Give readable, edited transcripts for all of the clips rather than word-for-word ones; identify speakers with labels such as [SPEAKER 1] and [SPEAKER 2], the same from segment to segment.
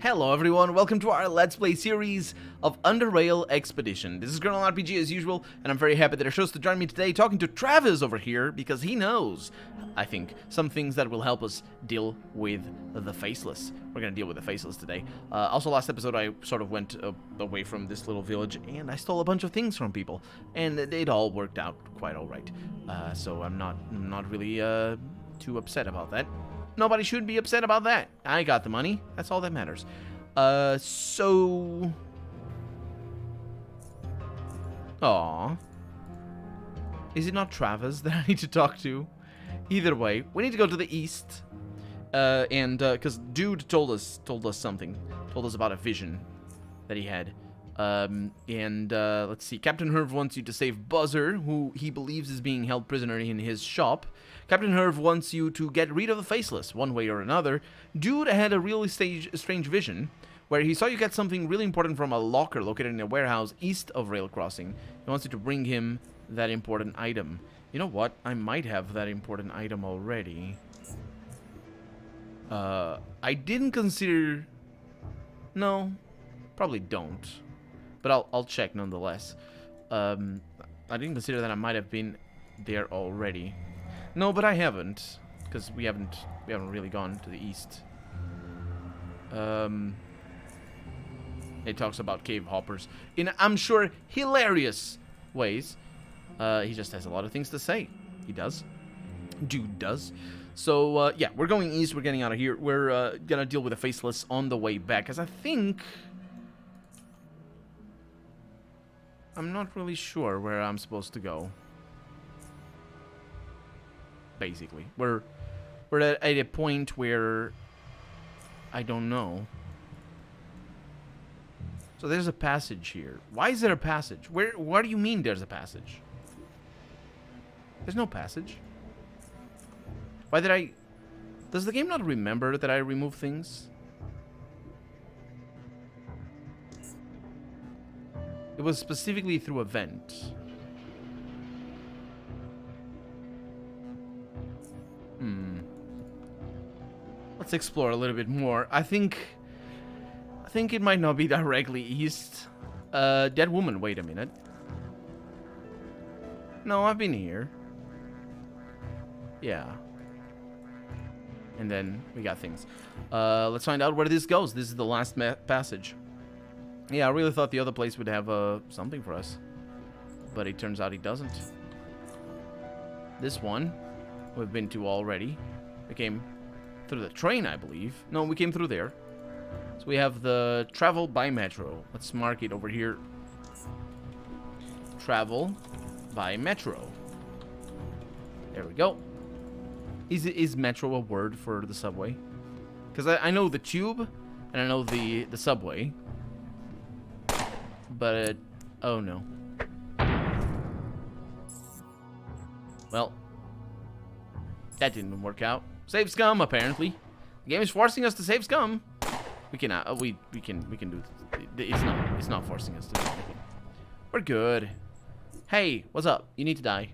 [SPEAKER 1] Hello everyone, welcome to our Let's Play series of Underrail Expedition. This is Colonel RPG as usual, and I'm very happy that I chose to join me today talking to Travis over here, because he knows, I think, some things that will help us deal with the Faceless. We're gonna deal with the Faceless today. Also, last episode I sort of went away from this little village, and I stole a bunch of things from people, and it all worked out quite alright. So I'm not really too upset about that. Nobody should be upset about that. I got the money. That's all that matters. So... Aww. Is it not Travis that I need to talk to? Either way, we need to go to the east. Because dude told us something. Told us about a vision that he had. Let's see. Captain Herv wants you to save Buzzer, who he believes is being held prisoner in his shop. Captain Herv wants you to get rid of the Faceless, one way or another. Dude had a really strange vision, where he saw you get something really important from a locker located in a warehouse east of Rail Crossing. He wants you to bring him that important item. You know what? I might have that important item already. I didn't consider... No, probably don't. But I'll check nonetheless. I didn't consider that I might have been there already. No, but I haven't, because we haven't really gone to the east. It talks about cave hoppers in, I'm sure, hilarious ways. He just has a lot of things to say. He does. Dude does. So yeah, we're going east. We're getting out of here. We're gonna deal with the Faceless on the way back, because I think... I'm not really sure where I'm supposed to go. Basically, we're at a point where I don't know. So there's a passage here. Why is there a passage? What do you mean there's a passage? There's no passage. Why did I... Does the game not remember that I remove things? It was specifically through a vent. Let's explore a little bit more. I think it might not be directly east. Dead woman, wait a minute. No, I've been here. Yeah. And then we got things. Let's find out where this goes. This is the last passage. Yeah, I really thought the other place would have something for us. But it turns out it doesn't. This one we've been to already. We came through the train, I believe. No, we came through there. So we have the travel by metro. Let's mark it over here. Travel by metro. There we go. Is metro a word for the subway? Because I know the tube and I know the subway. But, oh no. Well, that didn't work out. Save scum, apparently. The game is forcing us to save scum. We can do it. It's not forcing us to do anything. We're good. Hey, what's up? You need to die.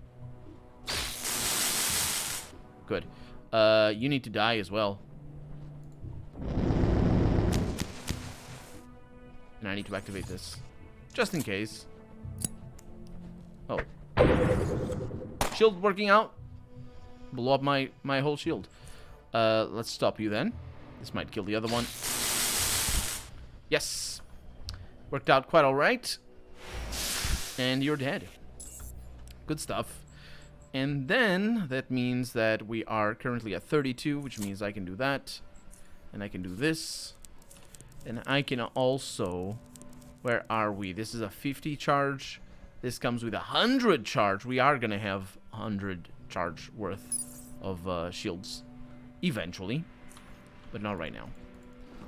[SPEAKER 1] Good. You need to die as well. And I need to activate this. Just in case. Oh. Shield working out. Blow up my whole shield. Let's stop you then. This might kill the other one. Yes. Worked out quite alright. And you're dead. Good stuff. And then that means that we are currently at 32, which means I can do that. And I can do this. And I can also... Where are we? This is a 50 charge. This comes with 100 charge. We are going to have 100 charge worth of shields. Eventually. But not right now.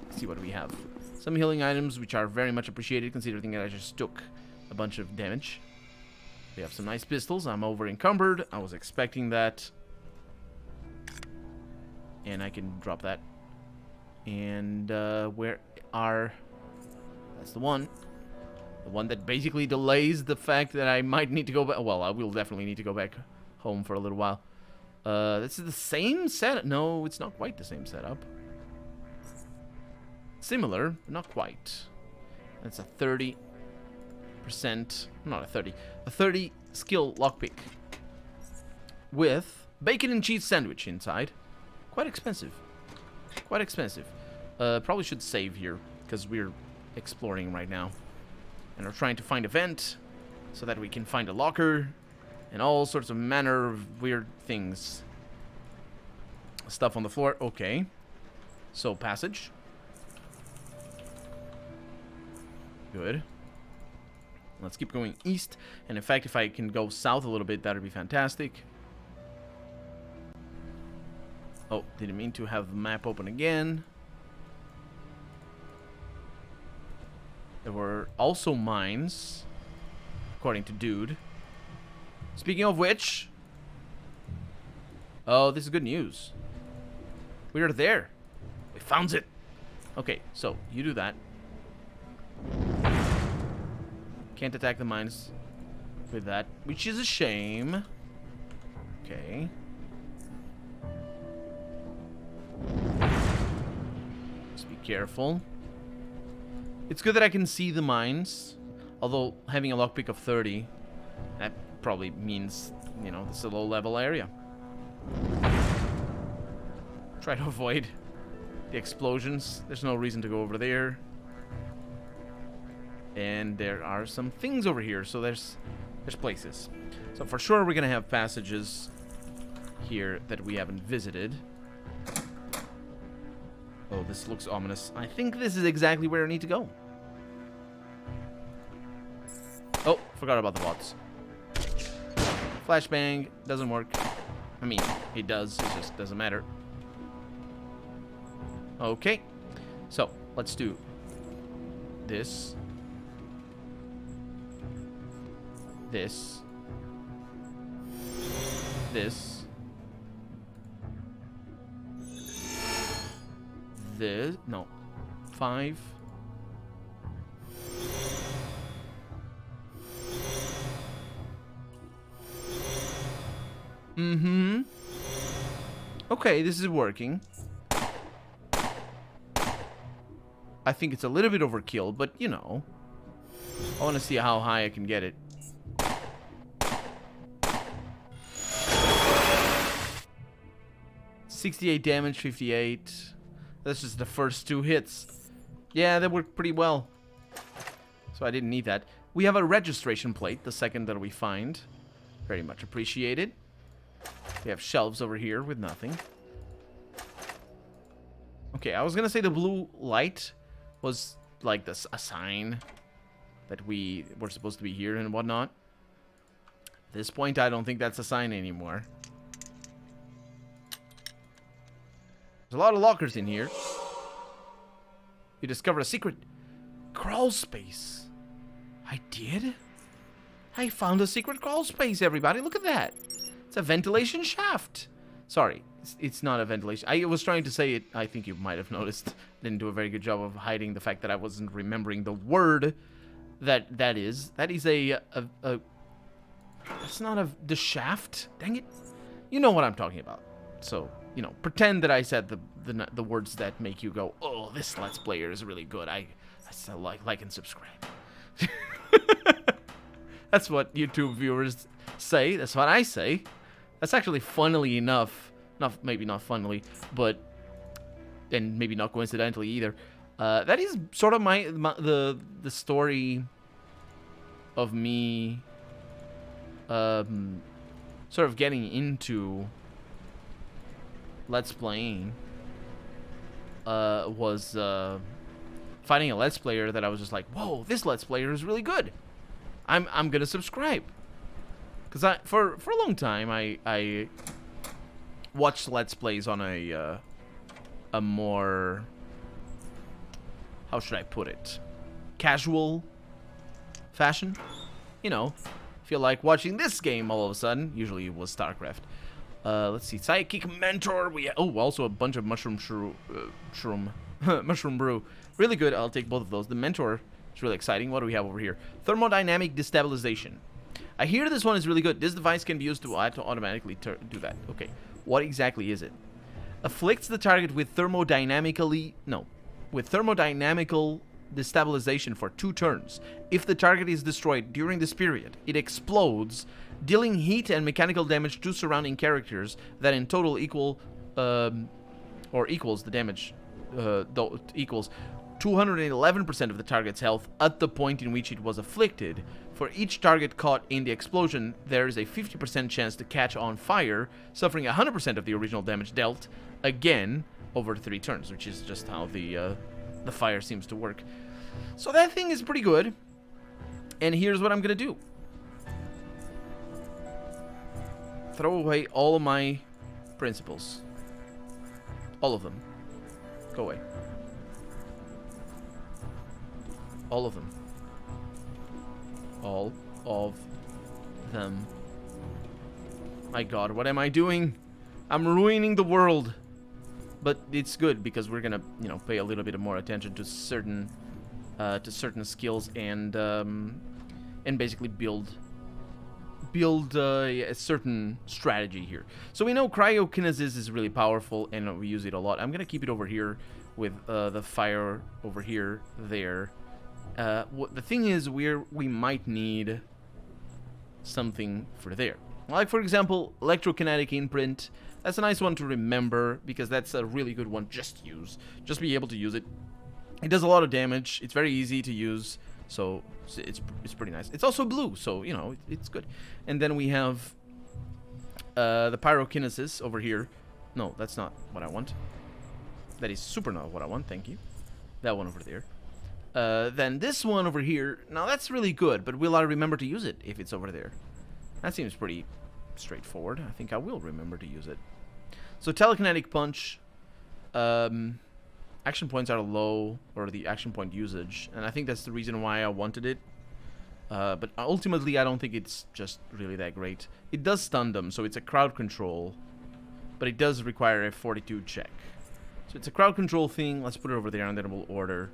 [SPEAKER 1] Let's see what we have. Some healing items, which are very much appreciated, considering that I just took a bunch of damage. We have some nice pistols. I'm over encumbered. I was expecting that. And I can drop that. And where are... That's the one. The one that basically delays the fact that I might need to go back. Well, I will definitely need to go back home for a little while. This is the same setup. No, it's not quite the same setup. similar, but not quite. That's a 30%, not a 30, a 30 skill lockpick with bacon and cheese sandwich inside. Quite expensive. Quite expensive. Probably should save here because we're exploring right now. And we're trying to find a vent so that we can find a locker and all sorts of manner of weird things. Stuff on the floor. Okay. So, passage. Good. Let's keep going east. And in fact, if I can go south a little bit, that would be fantastic. Oh, didn't mean to have the map open again. There were also mines, according to Dude. Speaking of which... Oh, this is good news. We are there. We found it. Okay, so you do that. Can't attack the mines with that, which is a shame. Okay. Just be careful. It's good that I can see the mines, although having a lockpick of 30, that probably means, you know, this is a low-level area. Try to avoid the explosions. There's no reason to go over there. And there are some things over here, so there's places. So for sure we're gonna have passages here that we haven't visited. Oh, this looks ominous. I think this is exactly where I need to go. Oh, forgot about the bots. Flashbang doesn't work. I mean, it does, it just doesn't matter. Okay, so let's do this. This. This. This. No. 5. Mm-hmm. Okay, this is working. I think it's a little bit overkill, but you know. I want to see how high I can get it. $68 damage, 58. That's just the first 2 hits. Yeah, that worked pretty well. So I didn't need that. We have a registration plate, the second that we find. Very much appreciated. We have shelves over here with nothing. Okay, I was gonna say the blue light was like this, a sign that we were supposed to be here and whatnot. At this point, I don't think that's a sign anymore. There's a lot of lockers in here. You discovered a secret crawl space. I did? I found a secret crawl space, everybody. Look at that. It's a ventilation shaft. Sorry, it's not a ventilation. I was trying to say it. I think you might have noticed. Didn't do a very good job of hiding the fact that I wasn't remembering the word that is. That is a that's not the shaft. Dang it. You know what I'm talking about. So, you know, pretend that I said the words that make you go, oh, this Let's Player is really good. I still like and subscribe. That's what YouTube viewers say. That's what I say. That's actually, funnily enough, maybe not funnily, but, and maybe not coincidentally either, that is sort of the story of me sort of getting into Let's Playing. Was finding a Let's Player that I was just like, whoa, this Let's Player is really good. I'm gonna subscribe. Because for a long time I watched Let's Plays on a more, how should I put it, casual fashion. You know, feel like watching this game all of a sudden. Usually it was StarCraft. Let's see, Psychic Mentor. Also a bunch of Mushroom Mushroom Brew. Really good. I'll take both of those. The Mentor is really exciting. What do we have over here? Thermodynamic Destabilization. I hear this one is really good. This device can be used to automatically do that. Okay, what exactly is it? Afflicts the target with with thermodynamical destabilization for 2 turns. If the target is destroyed during this period, it explodes, dealing heat and mechanical damage to surrounding characters that in total equals the damage, equals 211% of the target's health at the point in which it was afflicted. For each target caught in the explosion, there is a 50% chance to catch on fire, suffering 100% of the original damage dealt, again, over 3 turns, which is just how the fire seems to work. So that thing is pretty good. And here's what I'm going to do. Throw away all of my principles. All of them. Go away. All of them. All of them. My god, what am I doing? I'm ruining the world. But it's good because we're gonna, you know, pay a little bit more attention to certain skills and basically build a certain strategy here. So we know cryokinesis is really powerful and we use it a lot. I'm gonna keep it over here with the fire over here, there. The thing is, we might need something for there. Like, for example, electrokinetic imprint. That's a nice one to remember, because that's a really good one just to use. Just be able to use it. It does a lot of damage. It's very easy to use, so it's pretty nice. It's also blue, so, you know, it's good. And then we have the pyrokinesis over here. No, that's not what I want. That is super not what I want, thank you. That one over there. Then this one over here. Now, that's really good, but will I remember to use it if it's over there? That seems pretty straightforward. I think I will remember to use it. So telekinetic punch, action points are low, or the action point usage, and I think that's the reason why I wanted it. But ultimately, I don't think it's just really that great. It does stun them, so it's a crowd control, but it does require a fortitude check. So it's a crowd control thing. Let's put it over there, and then we'll order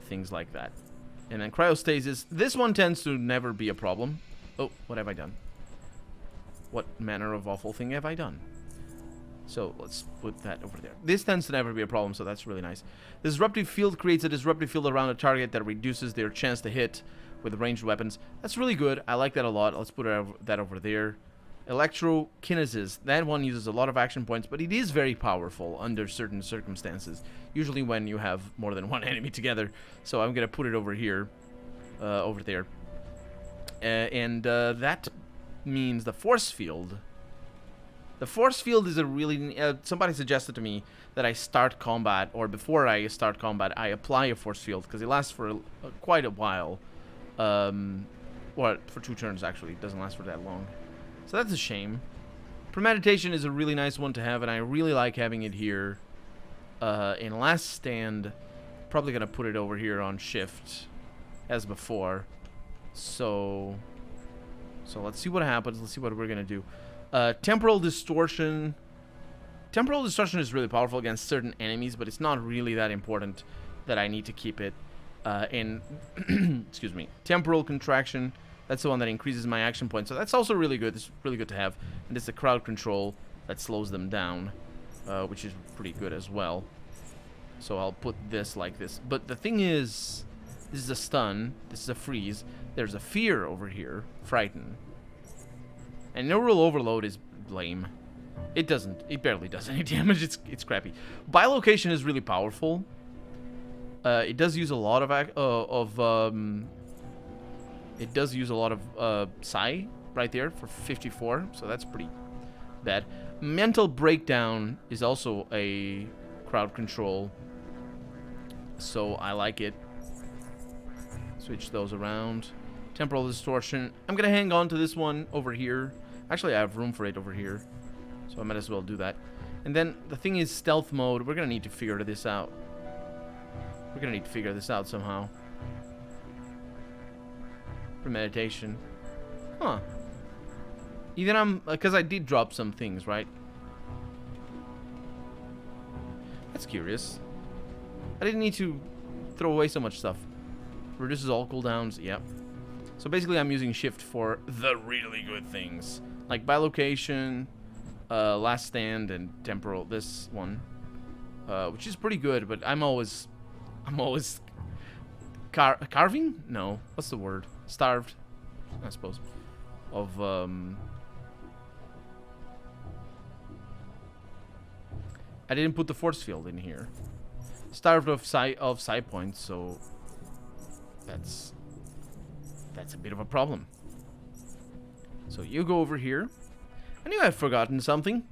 [SPEAKER 1] things like that. And then cryostasis. This one tends to never be a problem. Oh, what have I done? What manner of awful thing have I done? So let's put that over there. This tends to never be a problem, so that's really nice. Disruptive field creates a disruptive field around a target that reduces their chance to hit with ranged weapons. That's really good. I like that a lot. Let's put that over there. Electrokinesis. That one uses a lot of action points, but it is very powerful under certain circumstances. Usually when you have more than one enemy together. So I'm going to put it over here. Over there. That means the force field. The force field is a really... somebody suggested to me that I start combat, or before I start combat, I apply a force field, because it lasts for quite a while. Well, for 2 turns, actually. It doesn't last for that long. So that's a shame. Premeditation is a really nice one to have, and I really like having it here. In Last Stand, probably going to put it over here on shift, as before. So let's see what happens. Let's see what we're going to do. Temporal distortion. Temporal distortion is really powerful against certain enemies, but it's not really that important that I need to keep it. Excuse me. Temporal contraction. That's the one that increases my action points. So that's also really good. It's really good to have. And it's a crowd control that slows them down, which is pretty good as well. So I'll put this like this. But the thing is, this is a stun. This is a freeze. There's a fear over here. Frighten. And neural overload is lame. It barely does any damage. It's crappy. Bilocation is really powerful. It does use a lot of psi right there for 54, so that's pretty bad. Mental breakdown is also a crowd control, so I like it. Switch those around. Temporal distortion. I'm gonna hang on to this one over here. Actually, I have room for it over here, so I might as well do that. And then the thing is, stealth mode. We're gonna need to figure this out. We're gonna need to figure this out somehow. Premeditation. Huh. Either because I did drop some things, right? That's curious. I didn't need to throw away so much stuff. Reduces all cooldowns. Yep. So basically, I'm using shift for the really good things, like bilocation, Last Stand, and temporal. This one, which is pretty good, but I'm always I'm always carving? No. What's the word? Starved, I suppose. Of I didn't put the force field in here. Starved of side points, so that's a bit of a problem. So you go over here. I knew I'd forgotten something.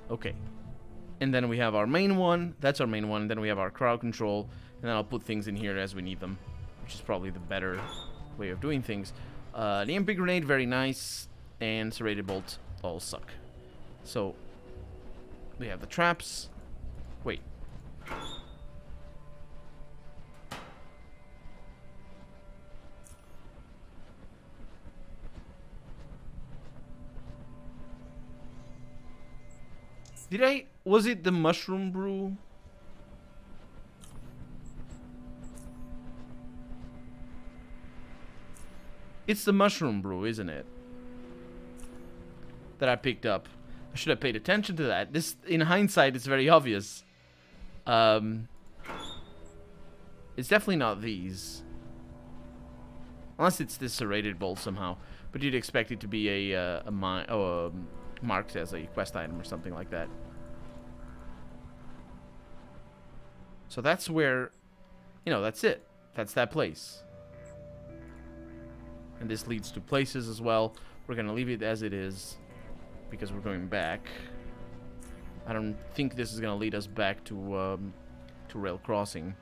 [SPEAKER 1] Okay. And then we have our main one. That's our main one. Then we have our crowd control. And then I'll put things in here as we need them, which is probably the better way of doing things. The MP grenade, very nice. And serrated bolt, all suck. So we have the traps. Wait. Was it the mushroom brew? It's the mushroom brew, isn't it? That I picked up. I should have paid attention to that. This, in hindsight, it's very obvious. It's definitely not these. Unless it's this serrated bolt somehow. But you'd expect it to be marked as a quest item or something like that. So that's where, you know, that's it. That's that place. And this leads to places as well. We're going to leave it as it is because we're going back. I don't think this is going to lead us back to Rail Crossing.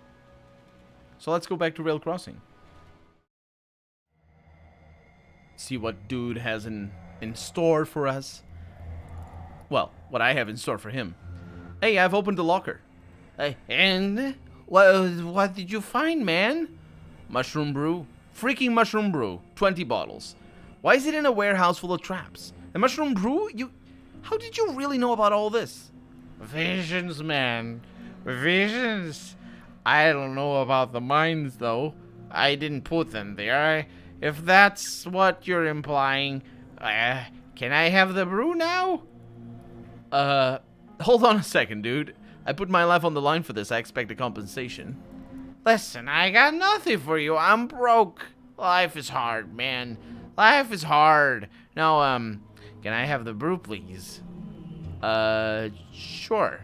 [SPEAKER 1] So let's go back to Rail Crossing. See what dude has in store for us. Well, what I have in store for him. Hey, I've opened the locker. And what did you find, man? Mushroom brew. Freaking mushroom brew. 20 bottles. Why is it in a warehouse full of traps? And mushroom brew? How did you really know about all this? Visions, man. Visions. I don't know about the mines, though. I didn't put them there. If that's what you're implying, can I have the brew now? Hold on a second, dude. I put my life on the line for this. I expect a compensation. Listen, I got nothing for you. I'm broke. Life is hard, man. Life is hard. Now, can I have the brew, please? Sure.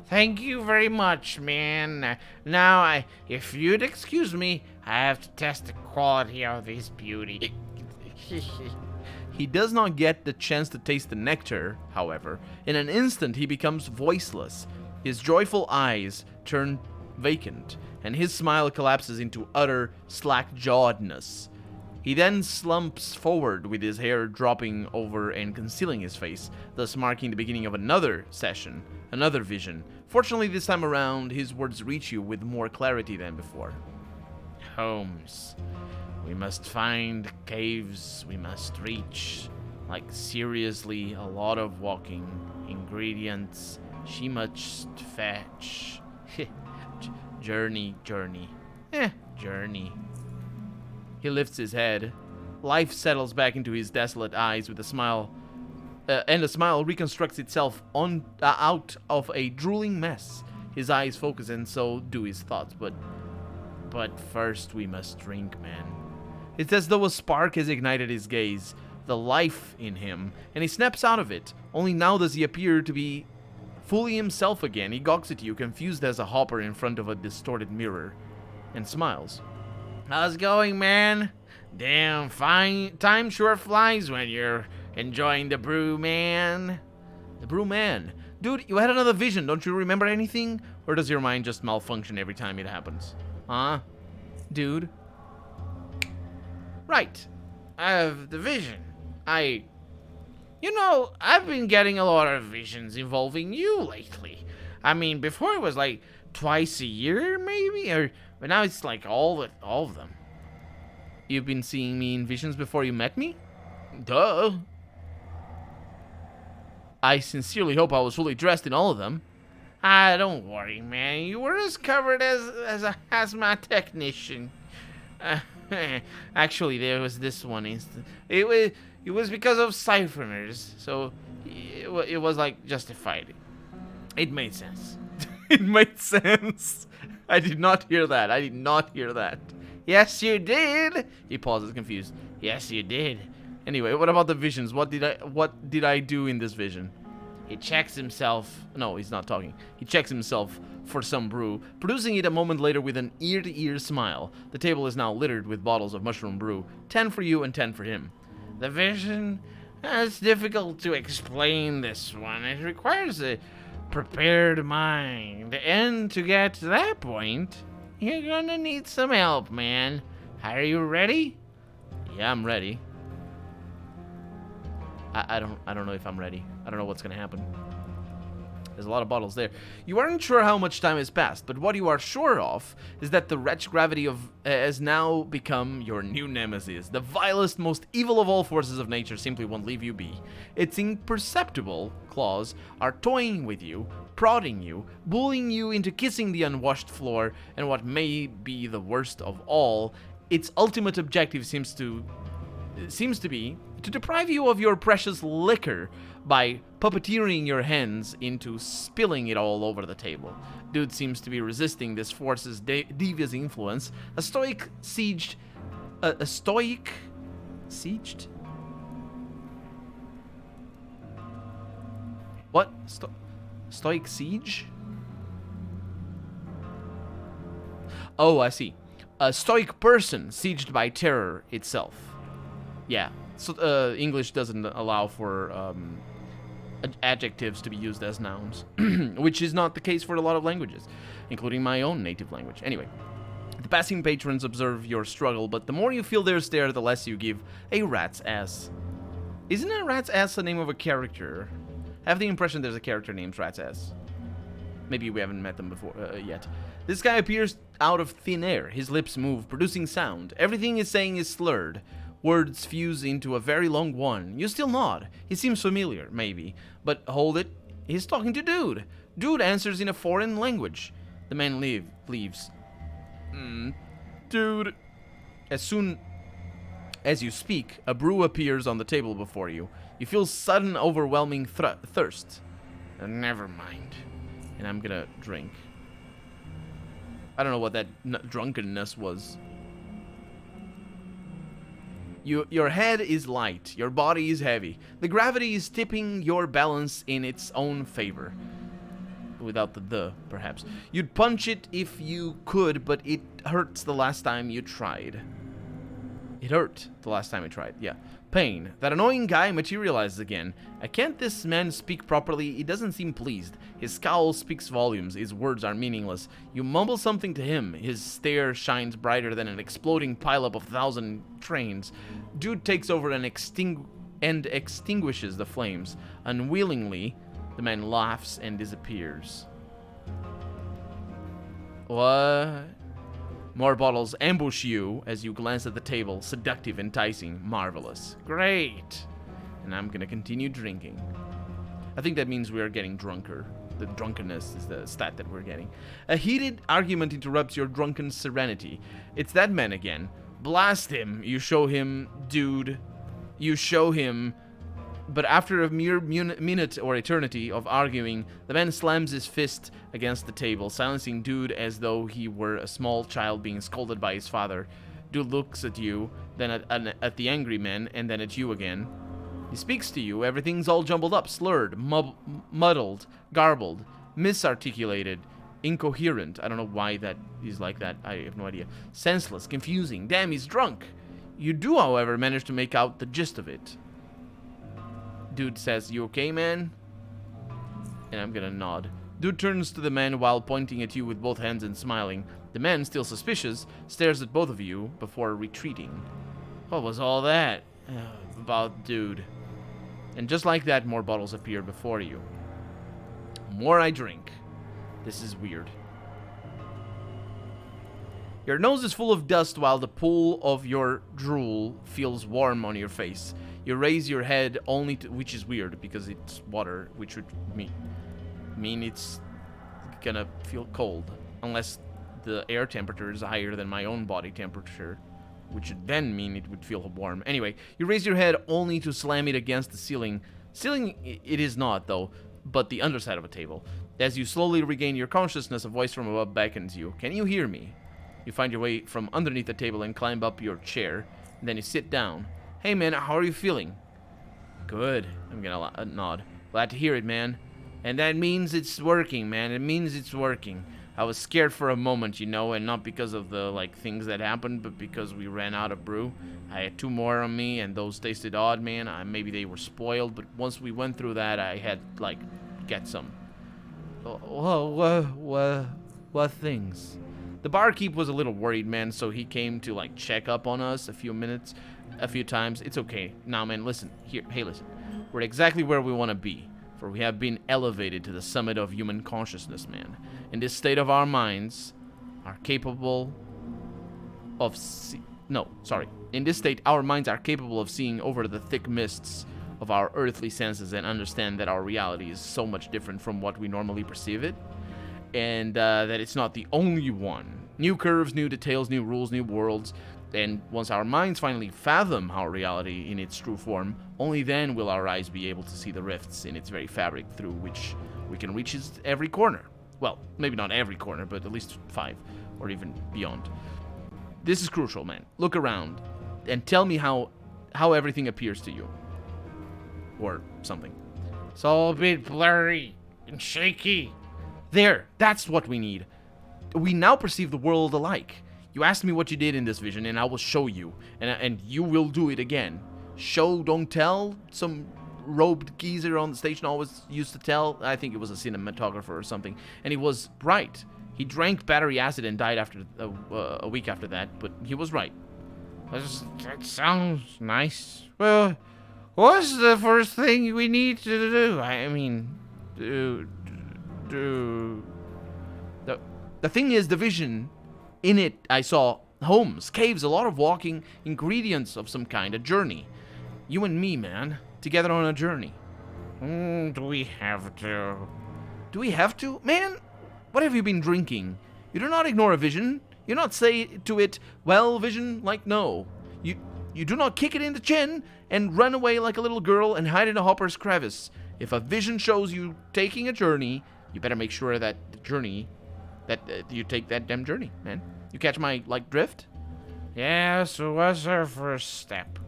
[SPEAKER 1] Thank you very much, man. Now, if you'd excuse me, I have to test the quality of this beauty. He does not get the chance to taste the nectar, however. In an instant, he becomes voiceless. His joyful eyes turn vacant, and his smile collapses into utter slack-jawedness. He then slumps forward with his hair dropping over and concealing his face, thus marking the beginning of another session, another vision. Fortunately, this time around, his words reach you with more clarity than before. Holmes, we must find caves we must reach. Like, seriously, a lot of walking. Ingredients, she must fetch. Journey. Journey. He lifts his head. Life settles back into his desolate eyes with a smile. And a smile reconstructs itself out of a drooling mess. His eyes focus, and so do his thoughts. But first we must drink, man. It's as though a spark has ignited his gaze, the life in him, and he snaps out of it. Only now does he appear to be fully himself again. He gawks at you, confused as a hopper in front of a distorted mirror, and smiles. How's it going, man? Damn, fine. Time sure flies when you're enjoying the brew, man. The brew, man. Dude, you had another vision. Don't you remember anything? Or does your mind just malfunction every time it happens? Huh? Dude? Right. I have the vision. You know, I've been getting a lot of visions involving you lately. I mean, before it was like twice a year, maybe? But now it's like all of them. You've been seeing me in visions before you met me? Duh. I sincerely hope I was fully dressed in all of them. Don't worry, man. You were as covered as a hazmat technician. Actually, there was this one instant. It was because of siphoners, so it was like justified. It made sense. It made sense. I did not hear that. I did not hear that. Yes, you did. He pauses, confused. Yes, you did. Anyway, what about the visions? What did I do in this vision? He checks himself. No, he's not talking. He checks himself for some brew, producing it a moment later with an ear-to-ear smile. The table is now littered with bottles of mushroom brew. 10 for you and 10 for him. The vision? It's difficult to explain this one. It requires a prepared mind. And to get to that point, you're gonna need some help, man. Are you ready? Yeah, I'm ready. I don't know if I'm ready. I don't know what's gonna happen. There's a lot of bottles there. You aren't sure how much time has passed, but what you are sure of is that the wretched gravity has now become your new nemesis. The vilest, most evil of all forces of nature simply won't leave you be. Its imperceptible claws are toying with you, prodding you, bullying you into kissing the unwashed floor, and what may be the worst of all, its ultimate objective seems to be to deprive you of your precious liquor by puppeteering your hands into spilling it all over the table. Dude seems to be resisting this force's devious influence. A stoic sieged... A stoic... Sieged? What? Stoic siege? Oh, I see. A stoic person sieged by terror itself. Yeah. So, English doesn't allow for adjectives to be used as nouns, which is not the case for a lot of languages, including my own native language. Anyway, the passing patrons observe your struggle, but the more you feel their stare, the less you give a rat's ass. Isn't a rat's ass the name of a character? I have the impression there's a character named Rat's Ass. Maybe we haven't met them before yet. This guy appears out of thin air. His lips move, producing sound. Everything he's saying is slurred. Words fuse into a very long one. You still nod. He seems familiar, maybe. But hold it. He's talking to Dude. Dude answers in a foreign language. The man leaves. Dude. As soon as you speak, a brew appears on the table before you. You feel sudden, overwhelming thirst. Never mind. And I'm gonna drink. I don't know what that drunkenness was. Your head is light, your body is heavy. The gravity is tipping your balance in its own favor. Without the perhaps. You'd punch it if you could, but it hurts the last time you tried. It hurt the last time I tried, yeah. Pain. That annoying guy materializes again. Can't this man speak properly? He doesn't seem pleased. His scowl speaks volumes. His words are meaningless. You mumble something to him. His stare shines brighter than an exploding pileup of 1,000 trains. Dude takes over and extinguishes the flames. Unwillingly, the man laughs and disappears. What? More bottles ambush you as you glance at the table. Seductive, enticing, marvelous. Great. And I'm gonna continue drinking. I think that means we are getting drunker. The drunkenness is the stat that we're getting. A heated argument interrupts your drunken serenity. It's that man again. Blast him. You show him, Dude. You show him. But after a mere minute or eternity of arguing, the man slams his fist against the table, silencing Dude as though he were a small child being scolded by his father. Dude looks at you, then at the angry man, and then at you again. He speaks to you. Everything's all jumbled up, slurred, muddled, garbled, misarticulated, incoherent. I don't know why that is like that. I have no idea. Senseless, confusing. Damn, he's drunk. You do, however, manage to make out the gist of it. Dude says, "You okay, man?" And I'm gonna nod. Dude turns to the man while pointing at you with both hands and smiling. The man, still suspicious, stares at both of you before retreating. What was all that? About Dude. And just like that, more bottles appear before you. More I drink. This is weird. Your nose is full of dust while the pool of your drool feels warm on your face. You raise your head only to, which is weird because it's water, which would mean it's gonna feel cold unless the air temperature is higher than my own body temperature, which would then mean it would feel warm. Anyway, you raise your head only to slam it against the ceiling. Ceiling it is not though, but the underside of a table. As you slowly regain your consciousness, a voice from above beckons you. Can you hear me? You find your way from underneath the table and climb up your chair. And then you sit down. Hey, man, how are you feeling? Good. I'm gonna nod. Glad to hear it, man. And that means it's working, man. It means it's working. I was scared for a moment, you know, and not because of the, like, things that happened, but because we ran out of brew. I had 2 more on me, and those tasted odd, man. Maybe they were spoiled, but once we went through that, I had, like, get some. What things? The barkeep was a little worried, man, so he came to, like, check up on us a few times. It's okay. Now, man, listen. Hey, listen. We're exactly where we want to be. For we have been elevated to the summit of human consciousness, man. In this state of our minds are capable of in this state, our minds are capable of seeing over the thick mists of our earthly senses and understand that our reality is so much different from what we normally perceive it. And that it's not the only one. New curves, new details, new rules, new worlds. And once our minds finally fathom our reality in its true form, only then will our eyes be able to see the rifts in its very fabric through which we can reach every corner. Well, maybe not every corner, but at least 5, or even beyond. This is crucial, man. Look around, and tell me how everything appears to you. Or something. It's all a bit blurry and shaky. There, that's what we need. We now perceive the world alike. You asked me what you did in this vision, and I will show you. And you will do it again. Show, don't tell. Some robed geezer on the station always used to tell. I think it was a cinematographer or something. And he was right. He drank battery acid and died after a week after that, but he was right. That sounds nice. Well, what's the first thing we need to do? I mean, The thing is, the vision... In it, I saw homes, caves, a lot of walking, ingredients of some kind, a journey. You and me, man, together on a journey. Do we have to? Do we have to? Man, what have you been drinking? You do not ignore a vision. You do not say to it, well, vision, like no. You do not kick it in the chin and run away like a little girl and hide in a hopper's crevice. If a vision shows you taking a journey, you better make sure that the journey... you take that damn journey, man. You catch my, like, drift? Yeah, so what's our first step?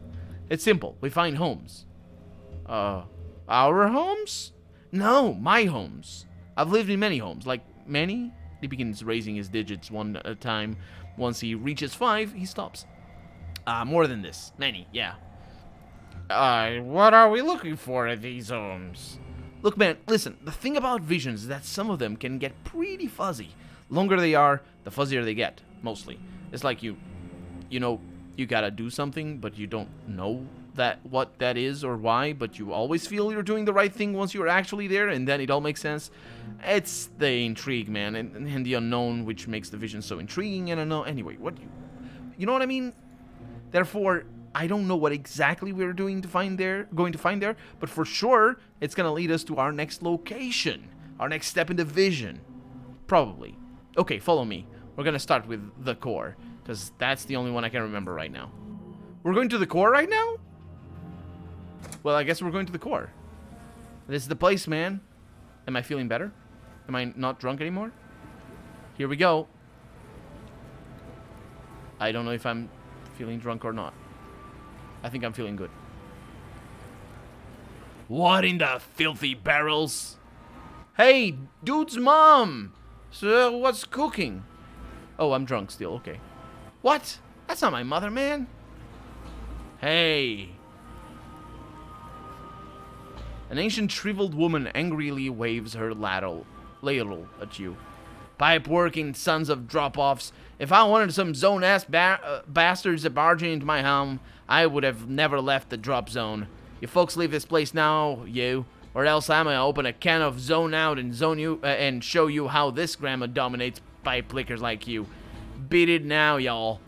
[SPEAKER 1] It's simple. We find homes. Our homes? No, my homes. I've lived in many homes. Like, many? He begins raising his digits one at a time. Once he reaches 5, he stops. More than this. Many, yeah. What are we looking for at these homes? Look, man, listen. The thing about visions is that some of them can get pretty fuzzy. Longer they are, the fuzzier they get, mostly. It's like you know, you gotta do something, but you don't know what that is or why, but you always feel you're doing the right thing once you're actually there, and then it all makes sense. It's the intrigue, man, and the unknown, which makes the vision so intriguing and unknown. Anyway, you know what I mean? Therefore, I don't know what exactly we're going to find there, but for sure, it's gonna lead us to our next location, our next step in the vision. Probably. Okay, follow me. We're gonna start with the core, because that's the only one I can remember right now. We're going to the core right now? Well, I guess we're going to the core. This is the place, man. Am I feeling better? Am I not drunk anymore? Here we go. I don't know if I'm feeling drunk or not. I think I'm feeling good. What in the filthy barrels? Hey, dude's mom! So, what's cooking? Oh, I'm drunk still, okay. What? That's not my mother, man. Hey. An ancient shriveled woman angrily waves her ladle at you. Pipe-working sons of drop-offs. If I wanted some zone-ass bastards to barge into my home, I would have never left the drop zone. You folks leave this place now, you. Or else I'm gonna open a can of zone out and zone you and show you how this grandma dominates pipe lickers like you. Beat it now, y'all.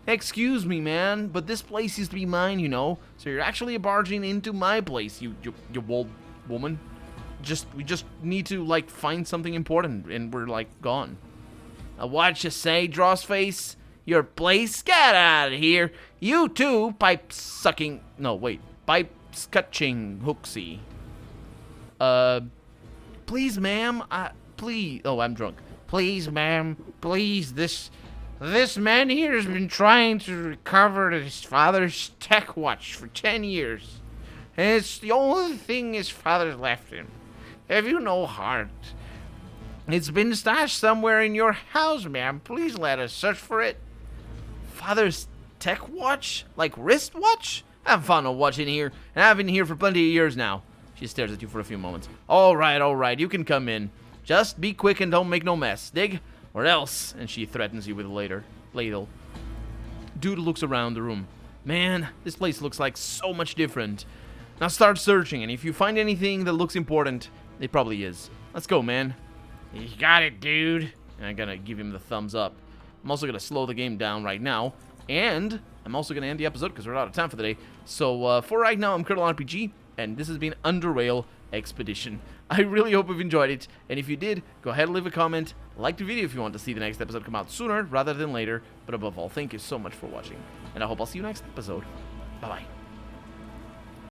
[SPEAKER 1] Excuse me, man, but this place used to be mine, you know. So you're actually barging into my place, you old woman. We just need to, like, find something important, and we're, like, gone. What you say, Drossface? Your place? Get out of here. You too, pipe-scutching hooksy. Please, ma'am, please. Oh, I'm drunk. Please, ma'am. Please, this man here has been trying to recover his father's tech watch for 10 years. And it's the only thing his father's left him. Have you no heart? It's been stashed somewhere in your house, ma'am. Please let us search for it. Father's tech watch? Like wristwatch? I haven't found no watch in here, and I've been here for plenty of years now. She stares at you for a few moments. All right, you can come in. Just be quick and don't make no mess, dig? Or else, and she threatens you with a ladle. Dude looks around the room. Man, this place looks like so much different. Now start searching, and if you find anything that looks important, it probably is. Let's go, man. You got it, dude. And I'm gonna give him the thumbs up. I'm also gonna slow the game down right now, and I'm also gonna end the episode because we're out of time for the day. So for right now, I'm Colonel RPG, and this has been Underrail Expedition. I really hope you've enjoyed it, and if you did, go ahead and leave a comment, like the video if you want to see the next episode come out sooner rather than later, but above all, thank you so much for watching, and I hope I'll see you next episode. Bye-bye.